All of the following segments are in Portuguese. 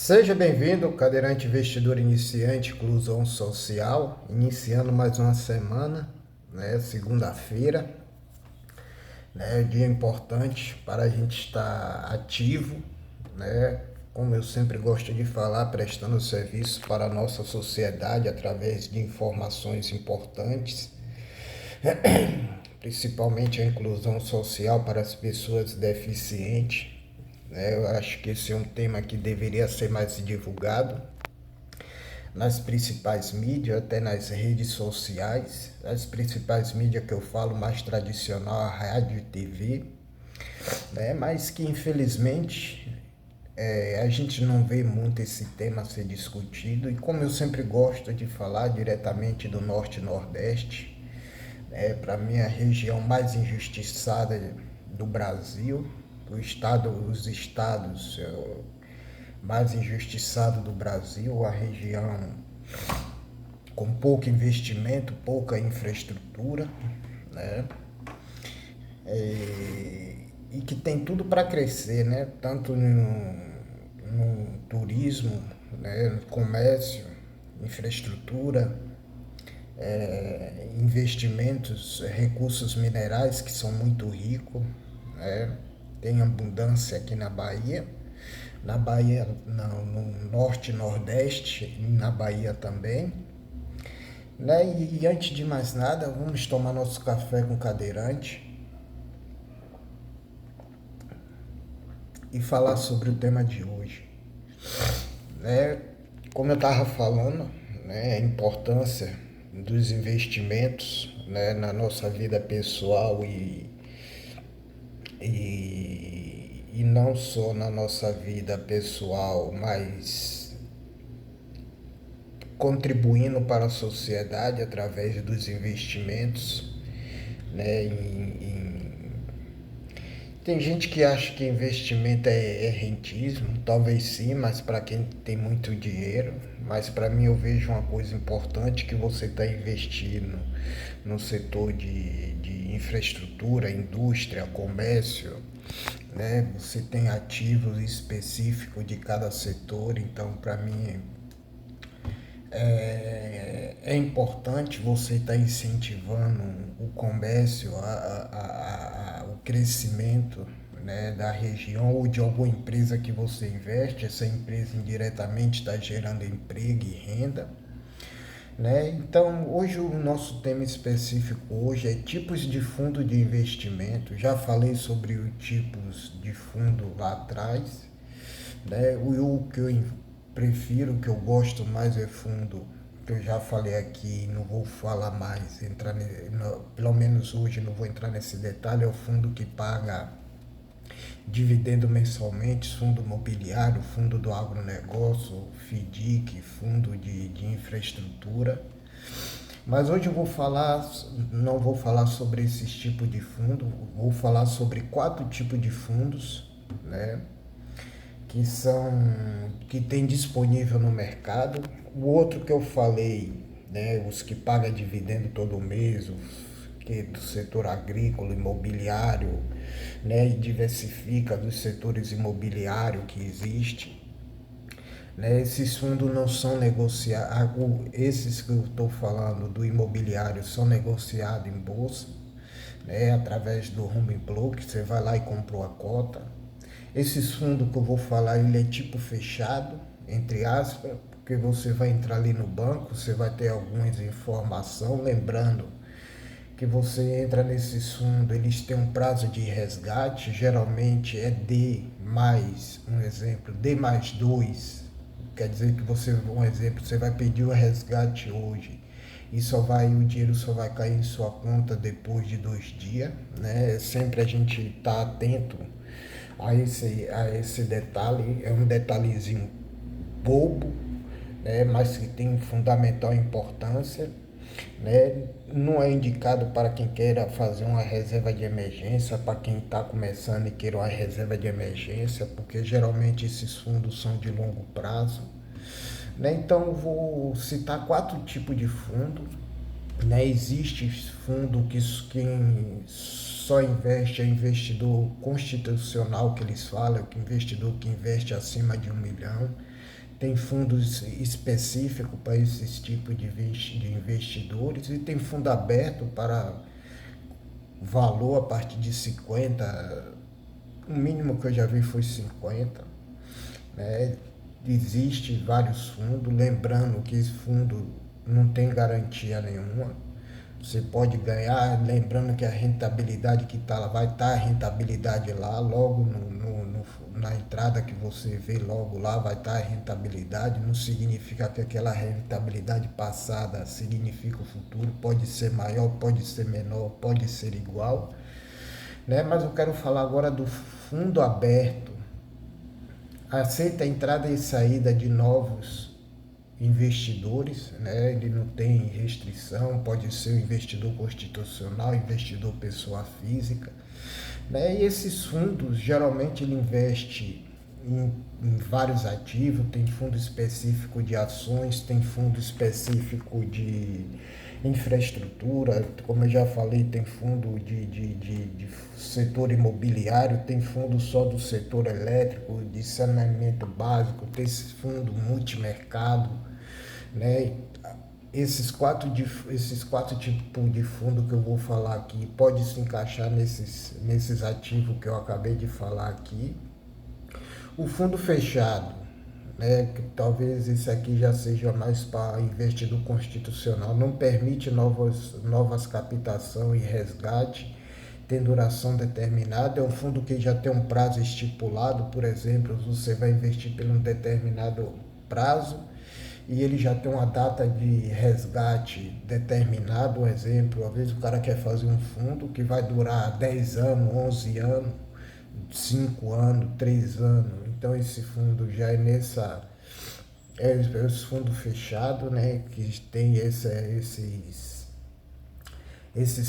Seja bem-vindo, cadeirante investidor iniciante, inclusão social, iniciando mais uma semana, né? Segunda-feira, né? Dia importante para a gente estar ativo, né? Como eu sempre gosto de falar, prestando serviço para a nossa sociedade através de informações importantes, principalmente a inclusão social para as pessoas deficientes. Eu acho que esse é um tema que deveria ser mais divulgado nas principais mídias, até nas redes sociais. As principais mídias que eu falo mais tradicional, a rádio e TV, né? Mas que infelizmente a gente não vê muito esse tema ser discutido. E como eu sempre gosto de falar diretamente do Norte e Nordeste, para mim a região mais injustiçada do Brasil, os estados mais injustiçados do Brasil, a região com pouco investimento, pouca infraestrutura, né? E que tem tudo para crescer, né? Tanto no turismo, né? No comércio, infraestrutura, investimentos, recursos minerais que são muito ricos, né? Tem abundância aqui na Bahia, não, no norte e nordeste, e na Bahia também. Né? E antes de mais nada, vamos tomar nosso café com cadeirante e falar sobre o tema de hoje. Né? Como eu estava falando, né, a importância dos investimentos, né, na nossa vida pessoal e não só na nossa vida pessoal, mas contribuindo para a sociedade através dos investimentos, né, tem gente que acha que investimento é rentismo, talvez sim, mas para quem tem muito dinheiro. Mas para mim eu vejo uma coisa importante que você está investindo no setor de infraestrutura, indústria, comércio, né? Você tem ativos específicos de cada setor, então para mim é importante você estar incentivando o comércio, o crescimento, né, da região ou de alguma empresa que você investe. Essa empresa indiretamente está gerando emprego e renda. Né? Então, hoje o nosso tema específico hoje é tipos de fundo de investimento. Já falei sobre os tipos de fundo lá atrás. Né? O que eu prefiro, o que eu gosto mais é fundo, que eu já falei aqui, não vou falar mais, pelo menos hoje não vou entrar nesse detalhe, é o fundo que paga dividendo mensalmente, fundo imobiliário, fundo do agronegócio, FDIC, fundo de infraestrutura. Mas hoje eu não vou falar sobre esses tipos de fundo, vou falar sobre 4 tipos de fundos, né? Que tem disponível no mercado. O outro que eu falei, né, os que pagam dividendo todo mês, que é do setor agrícola, imobiliário, né, e diversifica dos setores imobiliários que existe. Né, esses fundos não são negociados, esses que eu estou falando do imobiliário são negociados em bolsa, né, através do home broker, você vai lá e comprou a cota. Esses fundos que eu vou falar, ele é tipo fechado, entre aspas, porque você vai entrar ali no banco, você vai ter algumas informações, lembrando que você entra nesses fundos, eles têm um prazo de resgate, geralmente é D mais, um exemplo, D mais 2, quer dizer que você, um exemplo, você vai pedir o resgate hoje e o dinheiro só vai cair em sua conta depois de 2 dias, né? Sempre a gente tá atento a esse detalhe, é um detalhezinho bobo, né, mas que tem fundamental importância. Né? Não é indicado para quem queira fazer uma reserva de emergência, para quem está começando e queira uma reserva de emergência, porque geralmente esses fundos são de longo prazo. Né? Então eu vou citar 4 tipos de fundo. Né? Existe fundo que só investe, é investidor constitucional que eles falam, que investidor que investe acima de 1 milhão. Tem fundos específicos para esses tipos de investidores e tem fundo aberto para valor a partir de 50, o mínimo que eu já vi foi 50, né? Existe vários fundos, lembrando que esse fundo não tem garantia nenhuma. Você pode ganhar, lembrando que a rentabilidade que está lá, vai estar a rentabilidade lá, logo na entrada que você vê, logo lá vai estar a rentabilidade. Não significa que aquela rentabilidade passada significa o futuro, pode ser maior, pode ser menor, pode ser igual, né? Mas eu quero falar agora do fundo aberto. Aceita a entrada e saída de novos investidores, né? Ele não tem restrição, pode ser um investidor constitucional, investidor pessoa física, né? E esses fundos, geralmente ele investe em vários ativos, tem fundo específico de ações, tem fundo específico de infraestrutura, como eu já falei, tem fundo de setor imobiliário, tem fundo só do setor elétrico, de saneamento básico, tem esse fundo multimercado, né? Esses quatro tipos de fundo que eu vou falar aqui pode se encaixar nesses ativos que eu acabei de falar aqui. O fundo fechado, né, que talvez esse aqui já seja mais para investidor constitucional, não permite novas captação e resgate, tem duração determinada, é um fundo que já tem um prazo estipulado, por exemplo, você vai investir por um determinado prazo, e ele já tem uma data de resgate determinado, um exemplo, às vezes o cara quer fazer um fundo que vai durar 10 anos, 11 anos, 5 anos, 3 anos, então esse fundo já é esse fundo fechado, né, que tem esses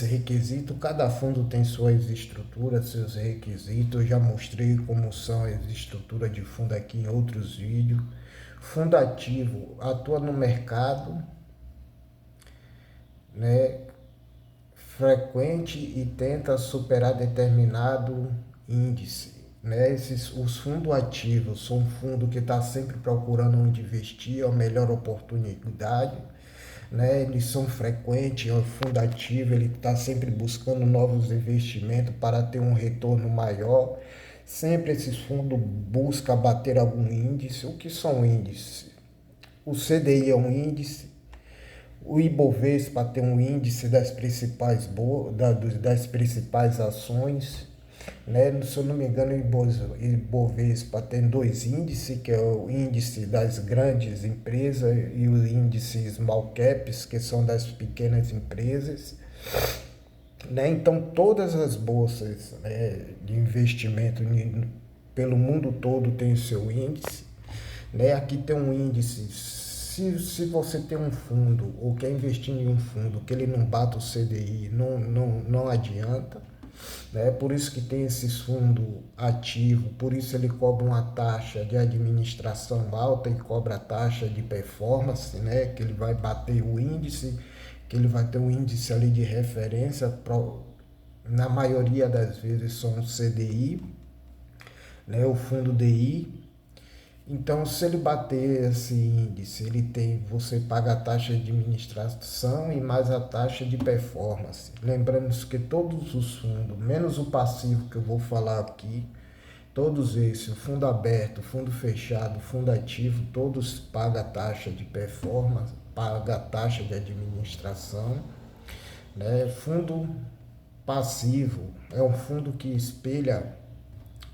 requisitos, cada fundo tem suas estruturas, seus requisitos, eu já mostrei como são as estruturas de fundo aqui em outros vídeos. Fundo ativo atua no mercado, né, frequente e tenta superar determinado índice, né? Os fundos ativos são um fundo que está sempre procurando onde investir, a melhor oportunidade, né? Eles são frequentes, o fundo ativo ele está sempre buscando novos investimentos para ter um retorno maior. Sempre esses fundos buscam bater algum índice. O que são índices? O CDI é um índice, o Ibovespa tem um índice das principais ações, né? Se eu não me engano, o Ibovespa tem dois índices, que é o índice das grandes empresas e o índice small caps, que são das pequenas empresas, né? Então, todas as bolsas, né, de investimento pelo mundo todo tem o seu índice, né? Aqui tem um índice. Se você tem um fundo ou quer investir em um fundo que ele não bata o CDI, não adianta, né? Por isso que tem esses fundos ativos, por isso ele cobra uma taxa de administração alta e cobra a taxa de performance, né? Que ele vai bater o índice, que ele vai ter um índice ali de referência, na maioria das vezes são o CDI, né? O fundo DI. Então, se ele bater esse índice, você paga a taxa de administração e mais a taxa de performance. Lembrando que todos os fundos, menos o passivo que eu vou falar aqui, todos esses, o fundo aberto, fundo fechado, fundo ativo, todos pagam a taxa de performance, pagam a taxa de administração, né? Fundo passivo é um fundo que espelha,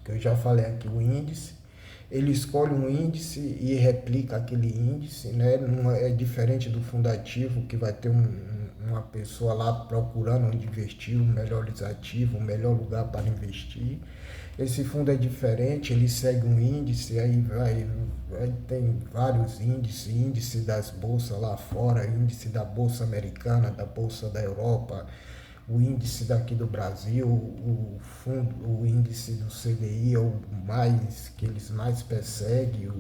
que eu já falei aqui, o índice. Ele escolhe um índice e replica aquele índice, né? Não é diferente do fundo ativo, que vai ter uma pessoa lá procurando onde investir, o melhor ativo, o melhor lugar para investir. Esse fundo é diferente, ele segue um índice, aí tem vários índices, índice das bolsas lá fora, índice da bolsa americana, da bolsa da Europa, o índice daqui do Brasil, o índice do CDI é o mais que eles mais perseguem,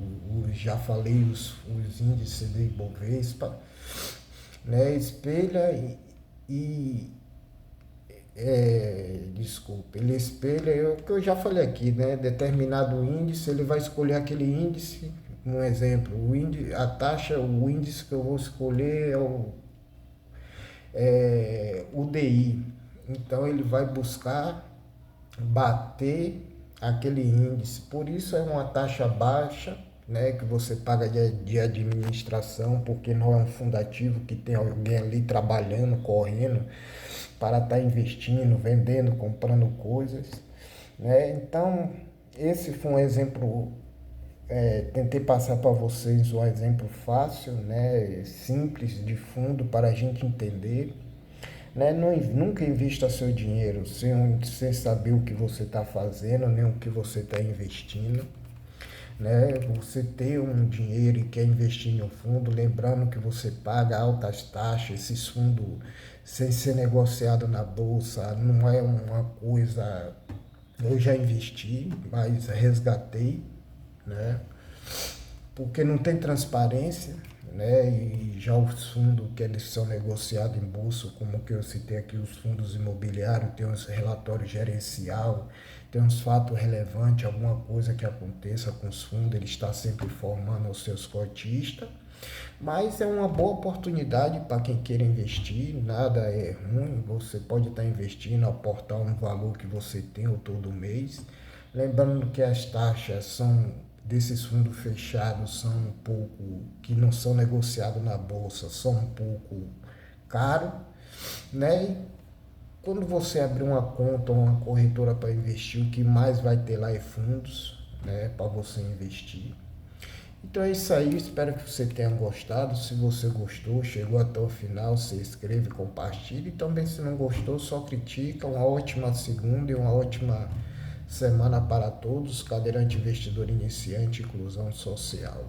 já falei os índices do Ibovespa, né? Espelha e desculpa, ele espelha o que eu já falei aqui, né? Determinado índice, ele vai escolher aquele índice. Um exemplo, o índice, a taxa, o índice que eu vou escolher o DI. Então ele vai buscar bater aquele índice. Por isso é uma taxa baixa, né, que você paga de administração, porque não é um fundativo que tem alguém ali trabalhando, correndo para estar investindo, vendendo, comprando coisas, né? Então, esse foi um exemplo, tentei passar para vocês um exemplo fácil, né, simples, de fundo, para a gente entender, né? Não, nunca invista seu dinheiro sem saber o que você está fazendo, nem o que você está investindo, né? Você ter um dinheiro e quer investir em um fundo, lembrando que você paga altas taxas, esses fundos sem ser negociado na bolsa, não é uma coisa. Eu já investi, mas resgatei, né? Porque não tem transparência, né? E já os fundos que eles são negociados em bolsa, como que eu citei aqui, os fundos imobiliários, tem uns relatórios gerencial, tem uns fatos relevantes, alguma coisa que aconteça com os fundos, ele está sempre informando os seus cotistas. Mas é uma boa oportunidade para quem queira investir, nada é ruim, você pode estar investindo, aportar um valor que você tem todo mês. Lembrando que as taxas desses fundos fechados são um pouco, que não são negociados na bolsa, são um pouco caro, né? E quando você abrir uma conta ou uma corretora para investir, o que mais vai ter lá é fundos, né, para você investir. Então é isso aí, espero que você tenha gostado. Se você gostou, chegou até o final, se inscreve, compartilha. E também se não gostou, só critica. Uma ótima segunda e uma ótima semana para todos. Cadeirante investidor iniciante, inclusão social.